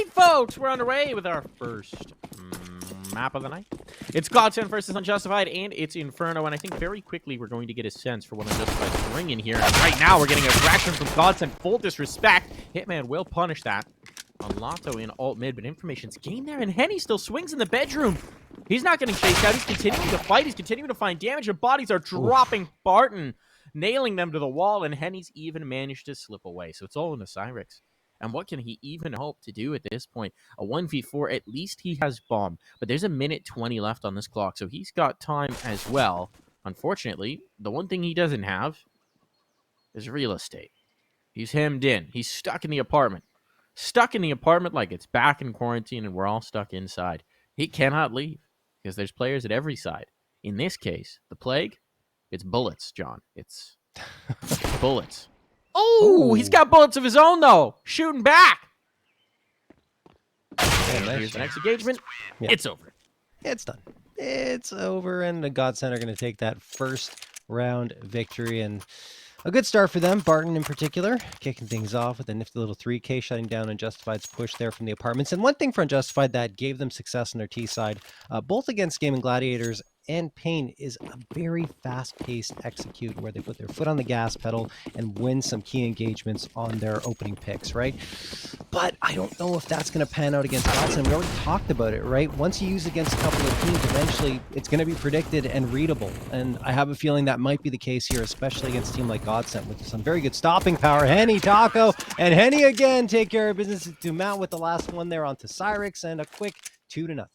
right, folks, we're underway with our first map of the night. It's GODSENT versus Unjustified, and it's Inferno, and I think very quickly we're going to get a sense for what Unjustified is bringing here. And right now, we're getting a fraction from GODSENT, full disrespect. Hitman will punish that. On Lotto in alt mid, but information's gained there, and Henny still swings in the bedroom. He's not getting chased out. He's continuing to fight. He's continuing to find damage, and bodies are dropping. Barton nailing them to the wall, and Henny's even managed to slip away. So it's all in the Cyrix. And what can he even hope to do at this point? A 1v4, at least he has bomb. But there's a minute 20 left on this clock, so he's got time as well. Unfortunately, the one thing he doesn't have is real estate. He's hemmed in. He's stuck in the apartment. Stuck in the apartment like it's back in quarantine and we're all stuck inside. He cannot leave because there's players at every side. In this case, the plague, it's bullets, John. It's bullets. Oh, he's got bullets of his own, though. Shooting back. Here's the next engagement. Yeah. It's over. It's done. It's over, and the GODSENT are going to take that first round victory, and a good start for them. Barton in particular, kicking things off with a nifty little 3K, shutting down Unjustified's push there from the apartments. And one thing for Unjustified that gave them success on their T side, both against Gaming Gladiators and Pain, is a very fast-paced execute where they put their foot on the gas pedal and win some key engagements on their opening picks, right? But I don't know if that's going to pan out against GODSENT. We already talked about it, right? Once you use against a couple of teams, eventually it's going to be predicted and readable. And I have a feeling that might be the case here, especially against a team like GODSENT with some very good stopping power. Henny, Taco, and Henny again take care of business to mount with the last one there onto Cyrix, and a quick 2-0.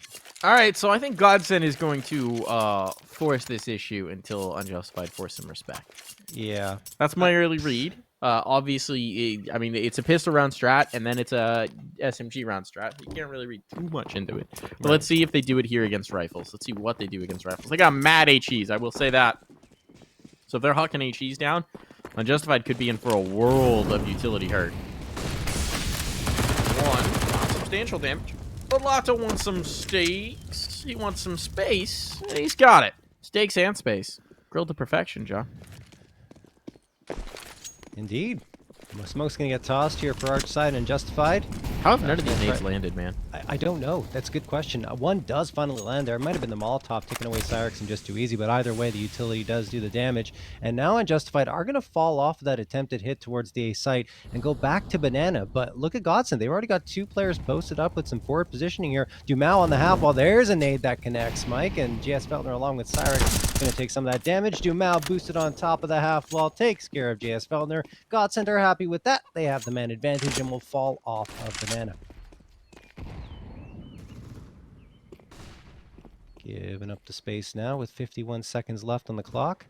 All right, so I think GODSENT is going to force this issue until Unjustified force some respect. Yeah. That's my early read. Obviously, I mean, it's a pistol round strat, and then it's a SMG round strat. You can't really read too much into it. But let's see if they do it here against rifles. Let's see what they do against rifles. They got mad HEs, I will say that. So if they're hucking HEs down, Unjustified could be in for a world of utility hurt. Not substantial damage. But Lotto wants some stakes. He wants some space. And he's got it. Stakes and space. Grilled to perfection, John. Indeed. Smoke's going to get tossed here for Archside and Unjustified. How have none of these nades landed, man? I don't know. That's a good question. One does finally land there. It might have been the Molotov taking away Cyrix and just too easy, but either way, the utility does do the damage. And now Unjustified are going to fall off of that attempted hit towards the A site and go back to Banana. But look at GODSENT. They've already got two players posted up with some forward positioning here. Dumao on the half wall. There's a nade that connects, Mike. And GS Feltner along with Cyrix going to take some of that damage. Dumao boosted on top of the half wall. Takes care of GS Feltner. GODSENT are happy with that. They have the man advantage and will fall off of Banana. Giving up the space now with 51 seconds left on the clock.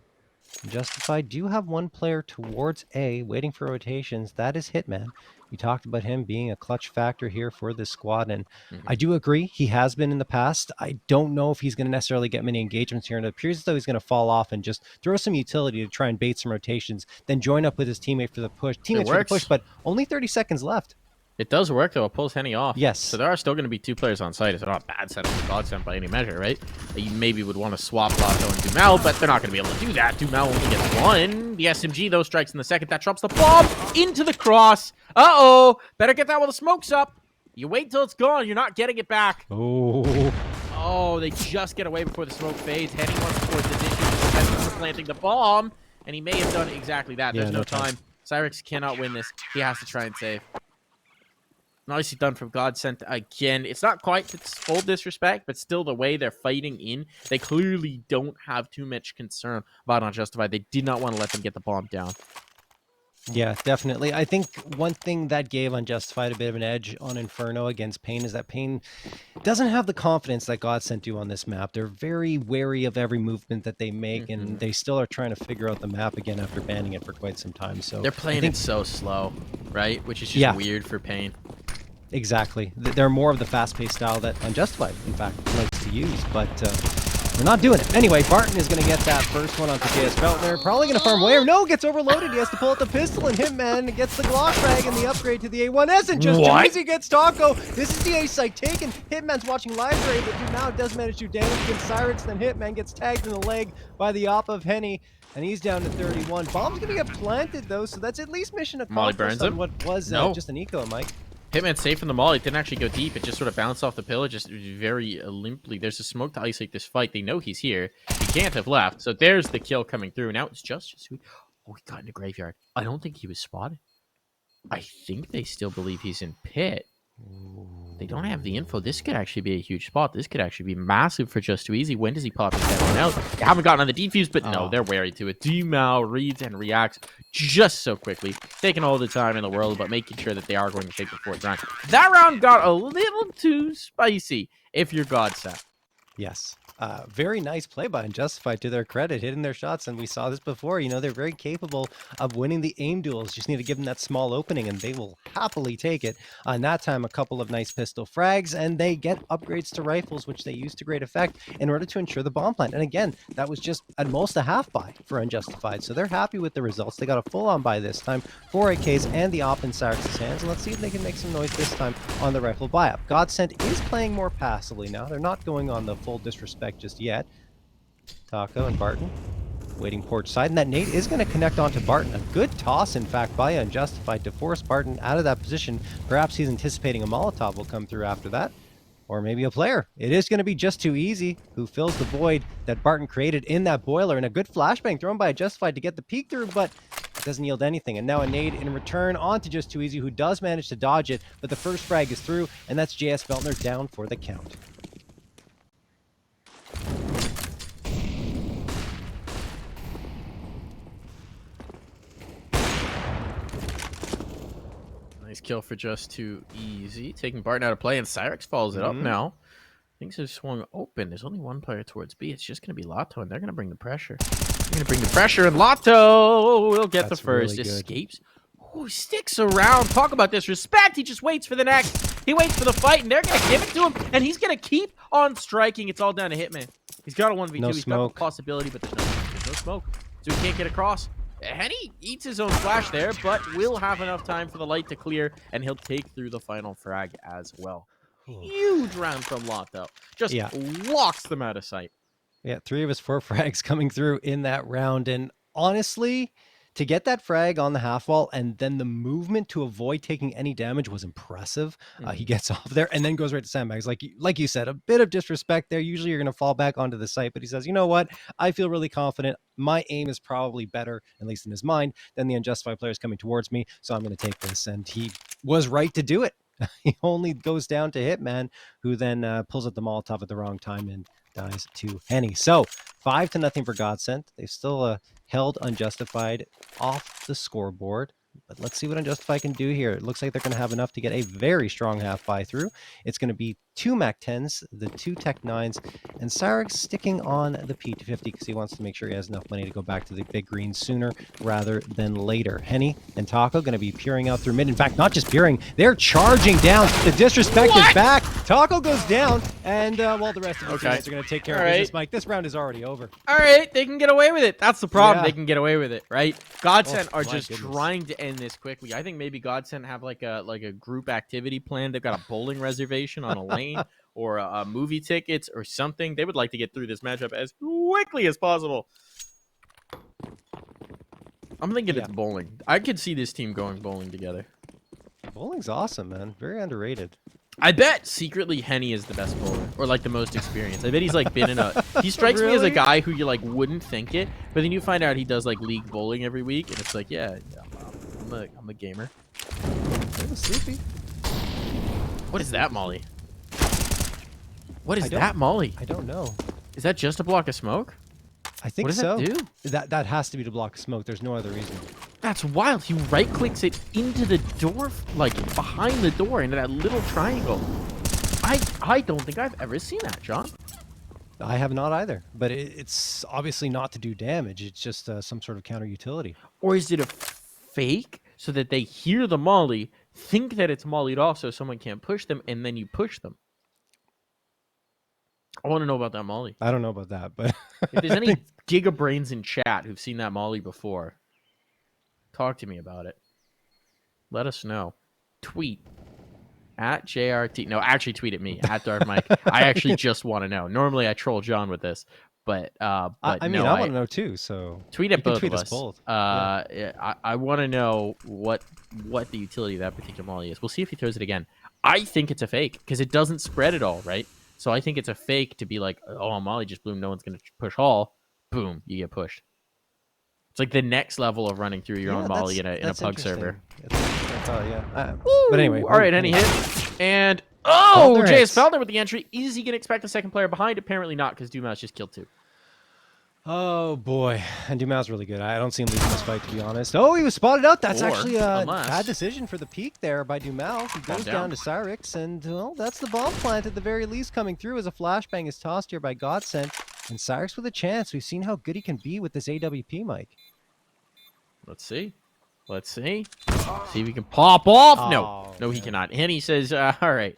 Justified do have one player towards A, waiting for rotations. That is Hitman. We talked about him being a clutch factor here for this squad, and I do agree he has been in the past. I don't know if he's going to necessarily get many engagements here, and it appears as though he's going to fall off and just throw some utility to try and bait some rotations, then join up with his teammate for the push. Teammates for the push, but only 30 seconds left. It does work, though. It pulls Henny off. Yes. So there are still going to be two players on site. It's not a bad setup for GODSENT by any measure, right? You maybe would want to swap Lotto and Dumao, but they're not going to be able to do that. Dumao only gets one. The SMG, though, strikes in the second. That drops the bomb into the cross. Uh-oh. Better get that while the smoke's up. You wait till it's gone. You're not getting it back. Oh, they just get away before the smoke fades. Henny wants to force the issue for planting the bomb, and he may have done exactly that. There's no time. Cyrix cannot win this. He has to try and save. Nicely done from GODSENT again. It's not quite its full disrespect, but still the way they're fighting in, they clearly don't have too much concern about Unjustified. They did not want to let them get the bomb down. Yeah, definitely. I think one thing that gave Unjustified a bit of an edge on Inferno against Pain is that Pain doesn't have the confidence that GODSENT do on this map. They're very wary of every movement that they make, and they still are trying to figure out the map again after banning it for quite some time. So they're playing it so slow, right? Which is just weird for Pain. Exactly. They're more of the fast-paced style that Unjustified, in fact, likes to use, but they're not doing it. Anyway, Barton is going to get that first one onto GS Feltner. Probably going to farm away. No, gets overloaded. He has to pull out the pistol, and Hitman gets the Glock bag and the upgrade to the A1S, and just too easy gets Taco. This is the A site taken. Hitman's watching library, but now does manage to do damage against Cyrix. Then Hitman gets tagged in the leg by the op of Henny, and he's down to 31. Bomb's going to get planted, though, so that's at least mission accomplished on what was just an eco, Mike. Hitman safe from the mall. It didn't actually go deep. It just sort of bounced off the pillar, just very limply. There's a smoke to isolate this fight. They know he's here. He can't have left. So there's the kill coming through. Now it's just sweet. Oh, he got in the graveyard. I don't think he was spotted. I think they still believe he's in pit. They don't have the info. This could actually be a huge spot. This could actually be massive for Just Too Easy. When does he pop his head out? They haven't gotten on the defuse, but no, they're wary to it. D-Mal reads and reacts just so quickly, taking all the time in the world, but making sure that they are going to take the 4th round. That round got a little too spicy if you're GODSENT. Yes. Very nice play by Unjustified, to their credit, hitting their shots. And we saw this before. You know, they're very capable of winning the aim duels. Just need to give them that small opening, and they will happily take it. And that time, a couple of nice pistol frags, and they get upgrades to rifles, which they use to great effect in order to ensure the bomb plant. And again, that was just at most a half buy for Unjustified. So they're happy with the results. They got a full-on buy this time, 4 AKs and the op in Cyrix's hands. And let's see if they can make some noise this time on the rifle buy-up. GODSENT is playing more passively now. They're not going on the full disrespect just yet. Taco and Barton waiting porch side, and that nade is going to connect onto Barton. A good toss, in fact, by Unjustified to force Barton out of that position. Perhaps he's anticipating a Molotov will come through after that, or maybe a player. It is going to be Just Too Easy who fills the void that Barton created in that boiler, and a good flashbang thrown by Unjustified to get the peek through, but it doesn't yield anything. And now a nade in return onto Just Too Easy, who does manage to dodge it, but the first frag is through, and that's JS Veltner down for the count. Nice kill for Just Too Easy. Taking Barton out of play, and Cyrix follows it up now. Things have swung open. There's only one player towards B. It's just going to be Lotto, and they're going to bring the pressure. They're going to bring the pressure, and Lotto will get the first. Really escapes. Oh, sticks around. Talk about disrespect. He just waits for the next. He waits for the fight, and they're going to give it to him, and he's going to keep on striking. It's all down to Hitman. He's got a 1v2. No He's got a possibility, but there's no smoke. So he can't get across. Henny eats his own flash there, but will have enough time for the light to clear, and he'll take through the final frag as well. Huge round from Lotto. Just locks them out of sight. Yeah, 3 of his 4 frags coming through in that round. And honestly, to get that frag on the half wall and then the movement to avoid taking any damage was impressive. He gets off there and then goes right to sandbags. Like you said, a bit of disrespect there. Usually you're going to fall back onto the site, but he says, you know what? I feel really confident. My aim is probably better, at least in his mind, than the Unjustified players coming towards me. So I'm going to take this. And he was right to do it. He only goes down to Hitman, who then pulls up the Molotov at the wrong time and dies to Henny. So 5-0 for GODSENT. They've still held Unjustified off the scoreboard. But let's see what Unjustified can do here. It looks like they're going to have enough to get a very strong half buy through. It's going to be 2 MAC-10s, the 2 Tech 9s, and Cyrix sticking on the P250 because he wants to make sure he has enough money to go back to the big green sooner rather than later. Henny and Taco going to be peering out through mid. In fact, not just peering, they're charging down. The disrespect is back. Taco goes down, and well, the rest of the teammates are going to take care of business. Mike, this round is already over. All right, they can get away with it. That's the problem. They can get away with it, right? GODSENT are just trying to end this quickly. I think maybe GODSENT have like a group activity plan. They've got a bowling reservation on a lane or movie tickets or something. They would like to get through this matchup as quickly as possible. I'm thinking it's bowling. I could see this team going bowling together. Bowling's awesome, man. Very underrated. I bet secretly Henny is the best bowler, or like the most experienced. I bet he's like been in a. He strikes me as a guy who you like wouldn't think it, but then you find out he does like league bowling every week, and it's like, yeah, I'm a gamer. I'm sleepy. What is that, Molly? What is that, Molly? I don't know. Is that just a block of smoke? I think what does so. That do? That has to be to block smoke. There's no other reason. That's wild. He right-clicks it into the door, like behind the door, into that little triangle. I don't think I've ever seen that, John. I have not either. But it's obviously not to do damage. It's just some sort of counter utility. Or is it a fake so that they hear the molly, think that it's mollied off so someone can't push them, and then you push them? I want to know about that molly. I don't know about that, but if there's any Giga Brains in chat who've seen that molly before, talk to me about it. Let us know. Tweet at JRT. No, actually tweet at me at Dark Mike. I actually just want to know. Normally I troll John with this, But I mean, no, I want to know too. So tweet you at can both tweet of us us. both. Yeah. Yeah, I want to know what the utility of that particular molly is. We'll see if he throws it again. I think it's a fake because it doesn't spread at all, right? So I think it's a fake to be like, oh, molly just blew. No one's gonna push hall. Boom, you get pushed. It's like the next level of running through your own Yeah, molly in a that's pug server. interesting. I thought, yeah. But Woo! anyway, All right, any anyway. hit and Feldner JS hits. Feldner with the entry. Is he gonna expect the second player behind? Apparently not, because Dumas just killed 2. Oh boy, and Dumas really good. I don't see him losing this fight, to be honest. Oh, he was spotted out. That's Or, actually a unless- bad decision for the peak there by Dumas. He goes down to Cyrix, and well, that's the bomb plant at the very least coming through as a flashbang is tossed here by GODSENT. And Cyrix with a chance. We've seen how good he can be with this AWP, Mike. Let's see. See if he can pop off. Oh, no, he cannot. And he says, all right,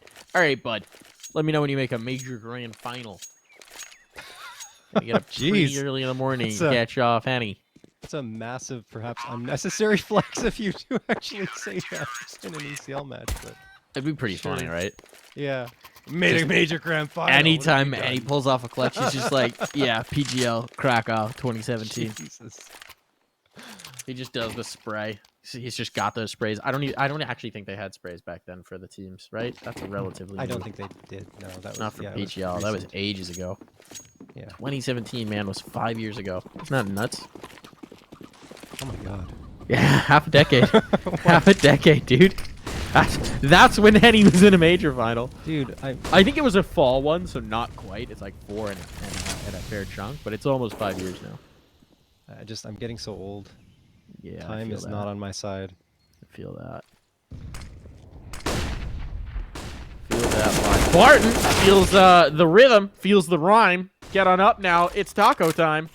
bud. Let me know when you make a major grand final. Gotta get up pretty early in the morning and catch off Henny. It's a massive, perhaps unnecessary flex if you do actually say that in an ECL match, but it'd be pretty funny, right? Yeah. Made a major grand final. Anytime he pulls off a clutch, he's just like, yeah, PGL Krakow 2017. Jesus. He just does the spray. He's just got those sprays. I don't actually think they had sprays back then for the teams, right? That's a relatively. I don't think they did. No, that was not for yeah, PGL. That was ages ago. Yeah. 2017, man, was 5 years ago. Isn't that nuts? Oh my god. Yeah, half a decade. Half a decade, dude. That's when Henny was in a major final. Dude, I think it was a fall one, so not quite. It's like 4 and a fair chunk, but it's almost 5 years now. I'm getting so old. Yeah, time is not on my side. I feel that. Feel that. Barton feels the rhythm, feels the rhyme. Get on up now. It's taco time.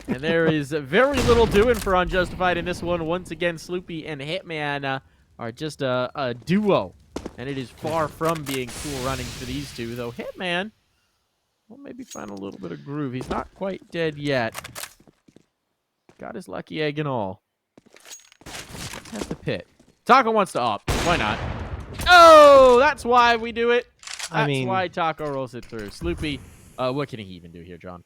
And there is very little doing for Unjustified in this one. Once again, Sloopy and Hitman are just a duo. And it is far from being cool running for these two, though Hitman will maybe find a little bit of groove. He's not quite dead yet. Got his lucky egg and all. At the pit. Taco wants to up. Why not? Oh, that's why we do it. That's why Taco rolls it through. Sloopy, what can he even do here, John?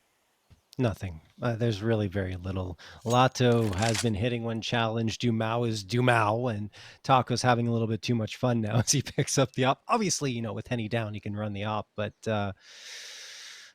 Nothing. There's really very little. Lato has been hitting when challenged. Dumao is Dumao, and Taco's having a little bit too much fun now as he picks up the op. Obviously, with Henny down, he can run the op, but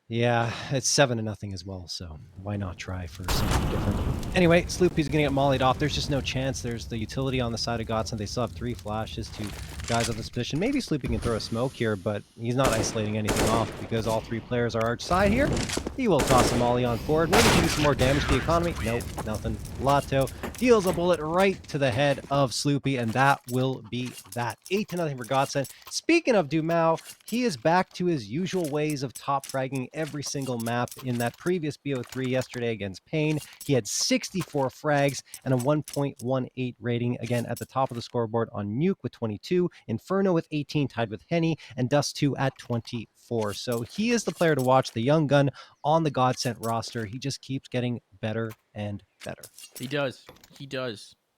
yeah, it's 7-0 as well, so why not try for something different? Anyway, Sloopy's going to get mollied off. There's just no chance. There's the utility on the side of GODSENT. They still have 3 flashes, 2 guys on this position. Maybe Sloopy can throw a smoke here, but he's not isolating anything off because all 3 players are outside here. He will toss a molly on forward. Maybe do some more damage to the economy. Nope, nothing. Lato deals a bullet right to the head of Sloopy, and that will be that. 8-0 for GODSENT. Speaking of Dumao, he is back to his usual ways of top fragging every single map. In that previous BO3 yesterday against Pain, he had 64 frags and a 1.18 rating, again at the top of the scoreboard on Nuke with 22, Inferno with 18, tied with Henny, and Dust2 at 24. So he is the player to watch, the young gun on the GODSENT roster. He just keeps getting better and better. He does.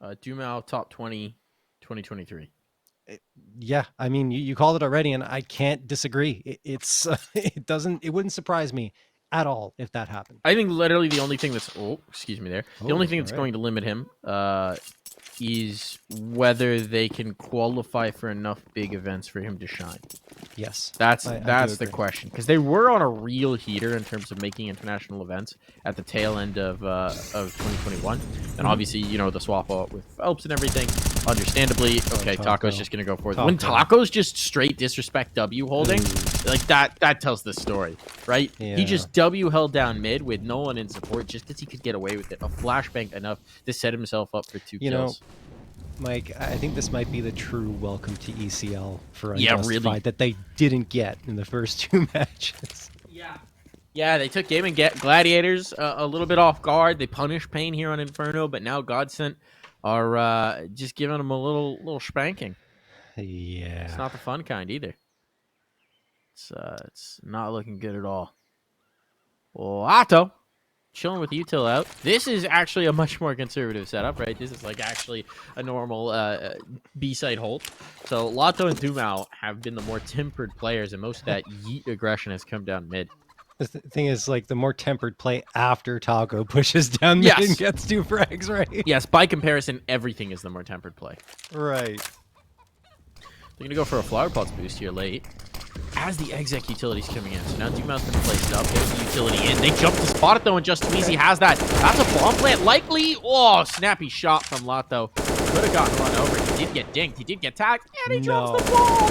Dumao top 20, 2023. Yeah, I mean, you called it already, and I can't disagree. It wouldn't surprise me at all if that happened. I think literally the only thing that's the only thing that's going to limit him is whether they can qualify for enough big events for him to shine. Yes, that's the question, because they were on a real heater in terms of making international events at the tail end of 2021, and obviously the swap out with Phelps and everything. Understandably, okay, Taco's just gonna go for it. When Taco's just straight disrespect W holding, like that tells the story, right? Yeah. He just W held down mid with no one in support, just because he could get away with it. A flashbang enough to set himself up for 2 kills. Mike, I think this might be the true welcome to ECL for Unjustified, really, that they didn't get in the first 2 matches. Yeah, they took Game and Gladiators a little bit off guard. They punished Pain here on Inferno, but now GODSENT are just giving them a little spanking. Yeah, it's not the fun kind either. It's not looking good at all. Otto chilling with util out. This is actually a much more conservative setup, right? This is like actually a normal B-side hold. So Lato and Dumao have been the more tempered players, and most of that yeet aggression has come down mid. The thing is, like, the more tempered play after Taco pushes down mid Yes. and gets 2 frags, right? Yes, by comparison, everything is the more tempered play. Right. They're going to go for a flower pots boost here late. As the exec utility's coming in. So now Dumou's been placed up. There's the utility in. They jump to spot it, though, and Just Too Easy has that. That's a bomb plant, likely. Oh, snappy shot from Lato. Could have gotten run over. He did get dinged. He did get tagged. And he drops the ball.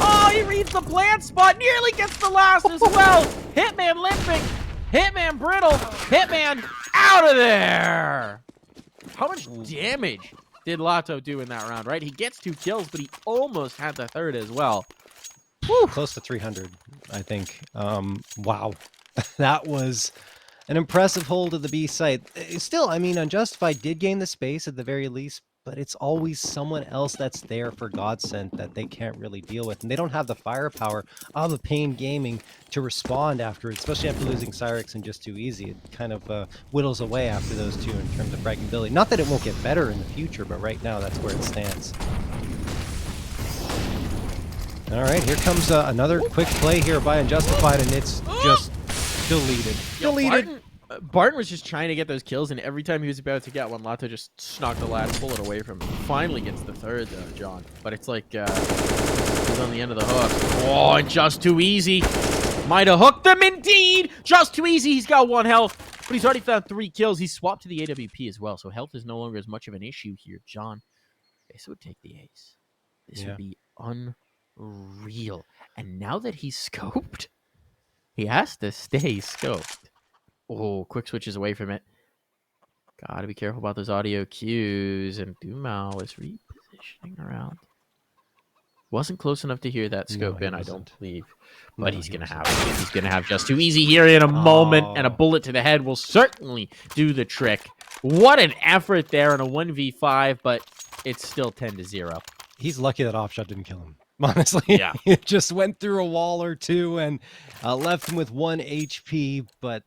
Oh, he reads the plant spot. Nearly gets the last as well. Hitman limping. Hitman brittle. Hitman out of there. How much damage did Lato do in that round, right? He gets 2 kills, but he almost had the 3rd as well. Whew, close to 300, I think. Wow. That was an impressive hold of the B site. Still, I mean, Unjustified did gain the space at the very least, but it's always someone else that's there for GODSENT that they can't really deal with. And they don't have the firepower of a Pain Gaming to respond after it, especially after losing Cyrix and Just Too Easy. It kind of whittles away after those two in terms of fraggability. Not that it won't get better in the future, but right now that's where it stands. All right, here comes another quick play here by Unjustified, and it's just deleted. Deleted. Barton was just trying to get those kills, and every time he was about to get one, Lato just snuck the last bullet away from him. Finally gets the 3rd, though, John. But it's like he's on the end of the hook. Oh, and Just Too Easy might have hooked them indeed. Just Too Easy. He's got 1 health, but he's already found 3 kills. He's swapped to the AWP as well, so health is no longer as much of an issue here, John. This would take the ace. This would be unreal. And now that he's scoped, he has to stay scoped. Oh, quick switches away from it. Gotta be careful about those audio cues. And Dumau is repositioning around. Wasn't close enough to hear that scope in, I don't believe. But he's gonna have it. He's gonna have Just Too Easy here in a moment, and a bullet to the head will certainly do the trick. What an effort there in a 1v5, but it's still 10-0. He's lucky that offshot didn't kill him. Honestly, yeah, it just went through a wall or two and left him with 1 HP, but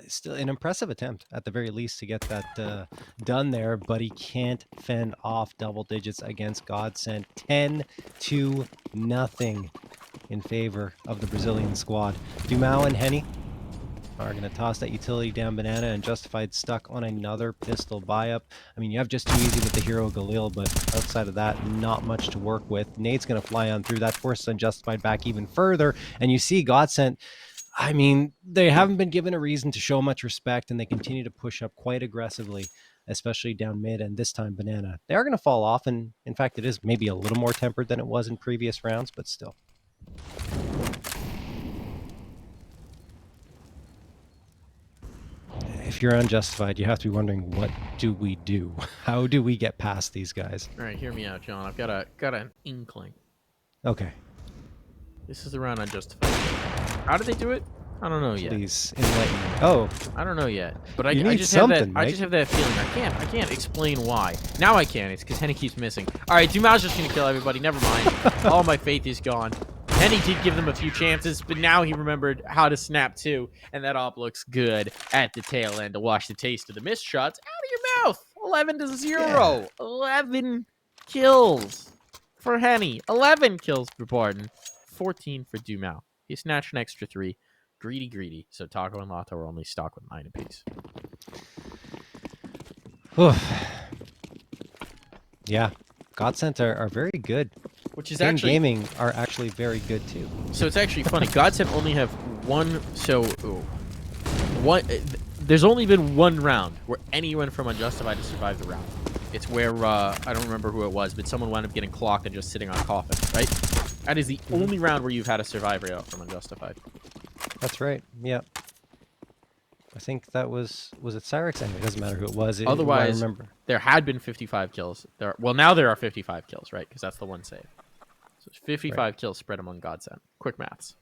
still an impressive attempt at the very least to get that done there, but he can't fend off double digits against GODSENT. 10-0 in favor of the Brazilian squad. Dumau and Henny are going to toss that utility down Banana, and Justified stuck on another pistol buy-up. I mean, you have Just Too Easy with the hero Galil, but outside of that, not much to work with. Nade's going to fly on through. That forces Unjustified back even further, and you see GODSENT, I mean, they haven't been given a reason to show much respect, and they continue to push up quite aggressively, especially down mid, and this time Banana. They are going to fall off, and in fact, it is maybe a little more tempered than it was in previous rounds, but still. If you're Unjustified, you have to be wondering, what do we do? How do we get past these guys? All right, hear me out, John. I've got an inkling. Okay. This is the round Unjustified. How did they do it? I don't know yet. Please enlighten me. Oh, I don't know yet. But I just something, have that. Mike. I just have that feeling. I can't explain why. Now I can. It's because Henny keeps missing. All right, Dumau's just gonna kill everybody. Never mind. All my faith is gone. Henny did give them a few chances, but now he remembered how to snap too, and that op looks good at the tail end to wash the taste of the missed shots out of your mouth. 11-0. Yeah. 11 kills for Henny. 11 kills for Barton. 14 for Dumau. He snatched an extra 3. Greedy. So Taco and Lato are only stock with 9 apiece. Yeah, GODSENT are very good. Which is Pain actually Gaming are actually very good too. So it's actually funny. GODSENT only have one. So one. There's only been one round where anyone from Unjustified has survived the round. It's where I don't remember who it was, but someone wound up getting clocked and just sitting on a coffin. Right. That is the only round where you've had a survivor out from Unjustified. That's right. Yeah. I think that was it Cyrix? Anyway, it doesn't matter who it was. Otherwise, I remember. There had been 55 kills. Now there are 55 kills, right? Because that's the one save. So it's 55 kills spread among GODSENT. Quick maths.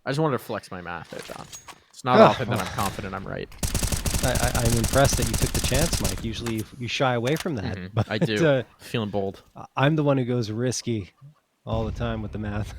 I just wanted to flex my math there, John. It's not often that I'm confident I'm right. I'm impressed that you took the chance, Mike. Usually you shy away from that. But, I do. Feeling bold. I'm the one who goes risky all the time with the math.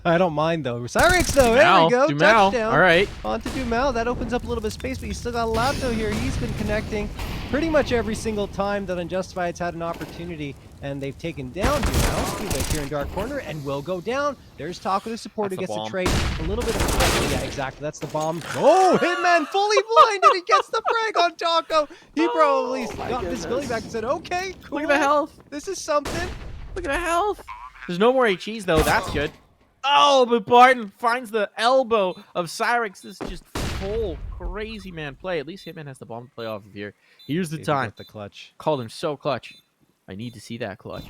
I don't mind though. Cyrix though, there Dumel, we go, Dumel. touchdown. All right. On to Dumel. That opens up a little bit of space, but he's still got Lato here. He's been connecting pretty much every single time that Unjustified's had an opportunity, and they've taken down Dumel. He's here in dark corner and will go down. There's Taco, the support, who gets to trade a little bit of yeah, exactly. That's the bomb. Oh, Hitman fully blinded. He gets the frag on Taco. He probably got visibility back and said, okay, cool. Look at the health. This is something. Look at the health. There's no more HEs, though. That's good. Oh, but Barton finds the elbow of Cyrix. This is just full crazy man play. At least Hitman has the bomb to play off of here. Here's the time. The clutch. Called him so clutch. I need to see that clutch.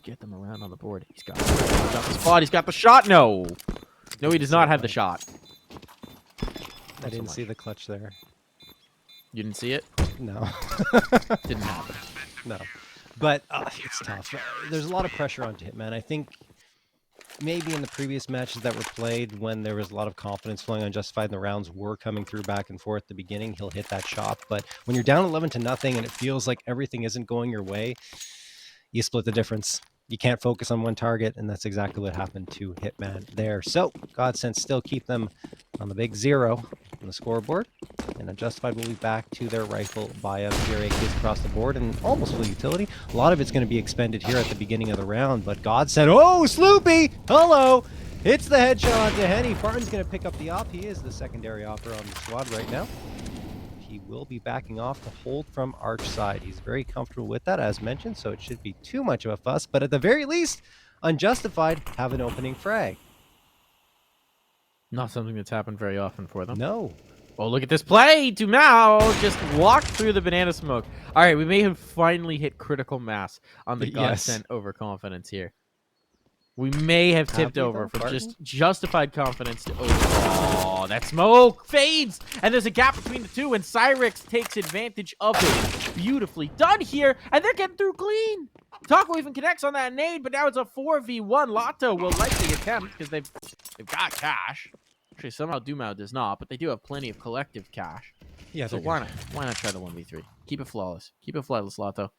Get them around on the board. He's got the spot. He's got the shot. No. No, he does not have the shot. I didn't see the clutch there. You didn't see it? No. Didn't happen. No. But it's tough. There's a lot of pressure on Hitman. I think maybe in the previous matches that were played, when there was a lot of confidence flowing on Unjustified and the rounds were coming through back and forth at the beginning, he'll hit that shot. But when you're down 11-0 and it feels like everything isn't going your way, you split the difference. You can't focus on one target, and that's exactly what happened to Hitman there. So GODSENT still keep them on the big 0 on the scoreboard, and Unjustified will be back to their rifle buy-up here. AKs across the board and almost full utility. A lot of it's going to be expended here at the beginning of the round, but GODSENT, oh, Sloopy, hello, hits the headshot onto Henny. Barton's going to pick up the op. He is the secondary opper on the squad right now. He will be backing off to hold from Arch side. He's very comfortable with that, as mentioned, so it should be too much of a fuss, but at the very least, Unjustified have an opening frag. Not something that's happened very often for them. No. Oh, look at this play! Dumel just walked through the banana smoke. All right, we may have finally hit critical mass on the GODSENT overconfidence here. We may have tipped over from just justified confidence to over. Oh, that smoke fades! And there's a gap between the two, and Cyrix takes advantage of it. Beautifully done here, and they're getting through clean. Taco even connects on that nade, but now it's a 4v1. Lato will likely attempt, because they've got cash. Actually, somehow Dumel does not, but they do have plenty of collective cash. Yeah, so why not try the 1v3? Keep it flawless. Keep it flawless, Lato.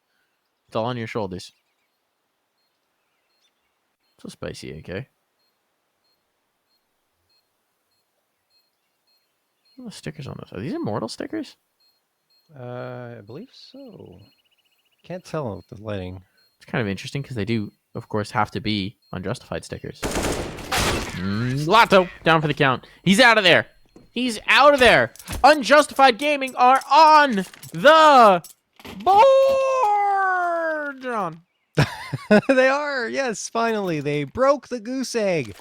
It's all on your shoulders. So spicy, okay? What are the stickers on those? Are these immortal stickers? I believe so. Can't tell with the lighting. It's kind of interesting because they do, of course, have to be Unjustified stickers. Lato, down for the count. He's out of there. He's out of there. Unjustified Gaming are on the board. John. They are, yes, finally. They broke the goose egg.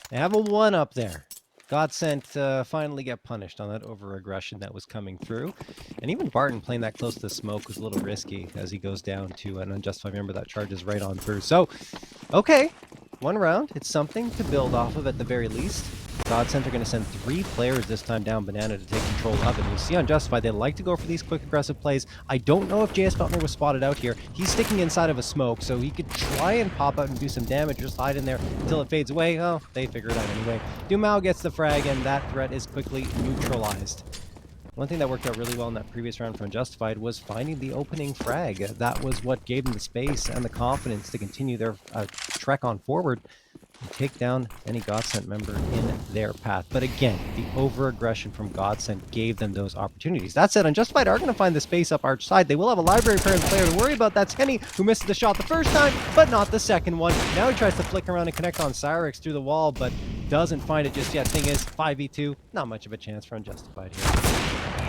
They have a 1 up there. GODSENT finally get punished on that over-aggression that was coming through. And even Barton playing that close to the smoke was a little risky as he goes down to an Unjustified member that charges right on through. So, okay, 1 round. It's something to build off of at the very least. GODSENT are going to send 3 players this time down Banana to take control of it. You see Unjustified, they like to go for these quick aggressive plays. I don't know if JS Feltner was spotted out here. He's sticking inside of a smoke, so he could try and pop out and do some damage, just hide in there until it fades away. Oh, they figure it out anyway. Dumel gets the frag, and that threat is quickly neutralized. One thing that worked out really well in that previous round for Unjustified was finding the opening frag. That was what gave them the space and the confidence to continue their trek on forward and take down any GODSENT member in their path. But again, the over-aggression from GODSENT gave them those opportunities. That said, Unjustified are going to find the space up Arch side. They will have a library parent player to worry about. That's Henny, who missed the shot the first time, but not the second one. Now he tries to flick around and connect on Cyrix through the wall, but doesn't find it just yet. Thing is, 5v2, not much of a chance for Unjustified here.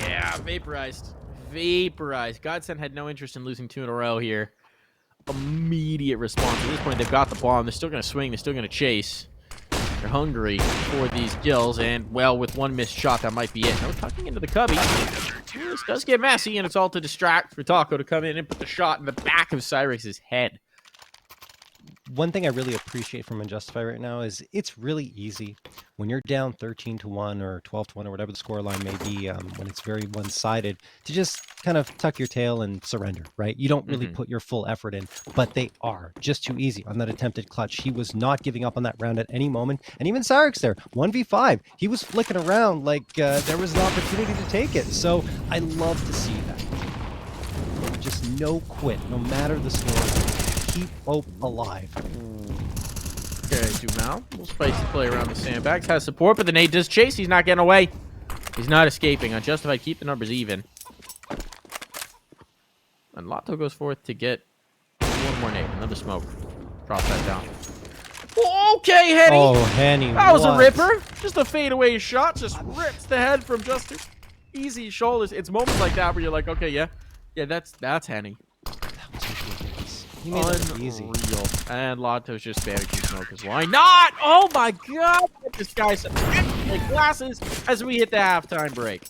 Yeah, vaporized. Vaporized. GODSENT had no interest in losing 2 in a row here. Immediate response. At this point, they've got the bomb. They're still going to swing. They're still going to chase. They're hungry for these kills, and, well, with 1 missed shot, that might be it. No tucking into the cubby. This does get messy, and it's all to distract for Taco to come in and put the shot in the back of Cyrix's head. One thing I really appreciate from Unjustified right now is it's really easy when you're down 13-1 or 12-1 or whatever the scoreline may be, when it's very one-sided, to just kind of tuck your tail and surrender, right? You don't really put your full effort in, but they are just too easy on that attempted clutch. He was not giving up on that round at any moment, and even Cyrix there, 1v5, he was flicking around like there was an opportunity to take it. So I love to see that. Just no quit, no matter the score. Keep hope alive. Okay, Dumau. Little spicy play around the sandbags. Has support, but the nade does chase. He's not getting away. He's not escaping. Unjustified, keep the numbers even. And Lotto goes forth to get one more nade. Another smoke. Drop that down. Okay, Henny. Oh, Henny. That was a what? ripper. Just a fadeaway shot. Just rips the head from Justin. Easy shoulders. It's moments like that where you're like, okay, yeah, that's Henny. That was ridiculous. He made that easy. Unreal. And Lotto's just spamming two smokers. Why not? Oh my god! This guy's some excellent glasses as we hit the halftime break.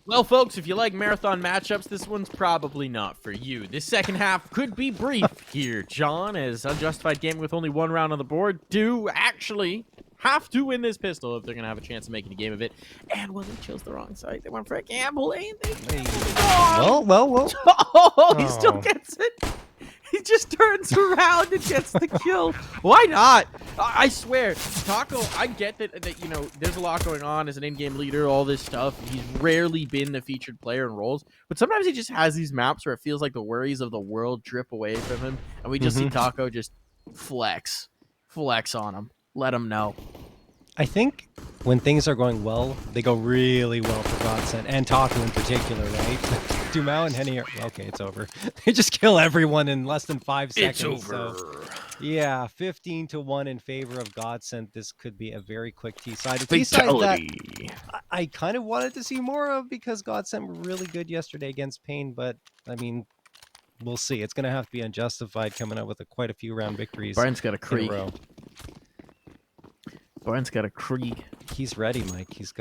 Well, folks, if you like marathon matchups, this one's probably not for you. This second half could be brief here, John, as Unjustified Gaming with only one round on the board do actually have to win this pistol if they're going to have a chance of making a game of it. And well, they chose the wrong side. They went for a gamble, and they... Well. Oh, he still gets it. He just turns around and gets the kill. Why not? I swear, Taco, I get that you know, there's a lot going on as an in-game leader, all this stuff. He's rarely been the featured player in roles, but sometimes he just has these maps where it feels like the worries of the world drip away from him, and we just see Taco just flex on him. Let him know. I think when things are going well, they go really well for GODSENT, and Taco in particular, right? Dumau and Henny are... Okay, it's over. They just kill everyone in less than 5 seconds. It's over. So, yeah, 15-1 in favor of GODSENT. This could be a very quick T-side. A T-side that I kind of wanted to see more of because GODSENT were really good yesterday against Pain, but, I mean, we'll see. It's going to have to be Unjustified coming out with quite a few round victories. Brian's got a Krieg. Brian's got a Krieg. He's ready, Mike. He's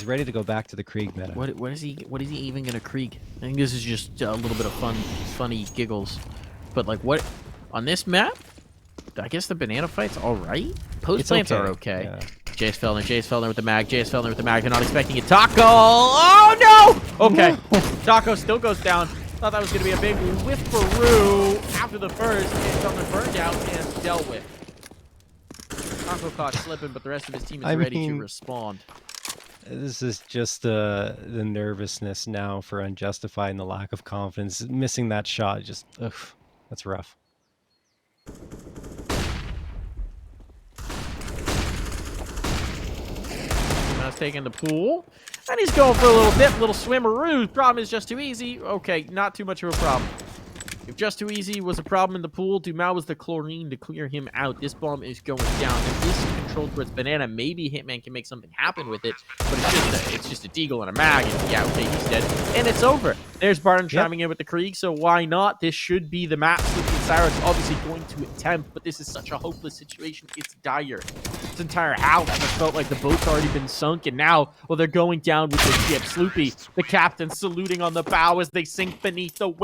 ready to go back to the Krieg meta. What is he even gonna Krieg? I think this is just a little bit of funny giggles. But like what on this map? I guess the banana fight's all right. Post plants are okay. Yeah. Jace Feldner with the mag. They're not expecting it. Taco! Oh no! Okay. Taco still goes down. Thought that was gonna be a big whiff-a-roo after the first, and Feldner burned out and dealt with. Taco caught slipping, but the rest of his team is ready to respond. This is just the nervousness now for Unjustified and the lack of confidence. Missing that shot, just, ugh, that's rough. Now taking the pool. And he's going for a little dip, a little swimmeroo. Problem is just too easy. Okay, not too much of a problem. If just too easy was a problem in the pool, Dumas was the chlorine to clear him out. This bomb is going down. If this is controlled towards Banana, maybe Hitman can make something happen with it. But it's just a deagle and a mag. And yeah, okay, he's dead. And it's over. There's Barton chiming in with the Krieg, so why not? This should be the map. Sleepy and Cyrus obviously going to attempt, but this is such a hopeless situation. It's dire. This entire house has felt like the boat's already been sunk, and now, well, they're going down with the ship. Sloopy, the captain, saluting on the bow as they sink beneath the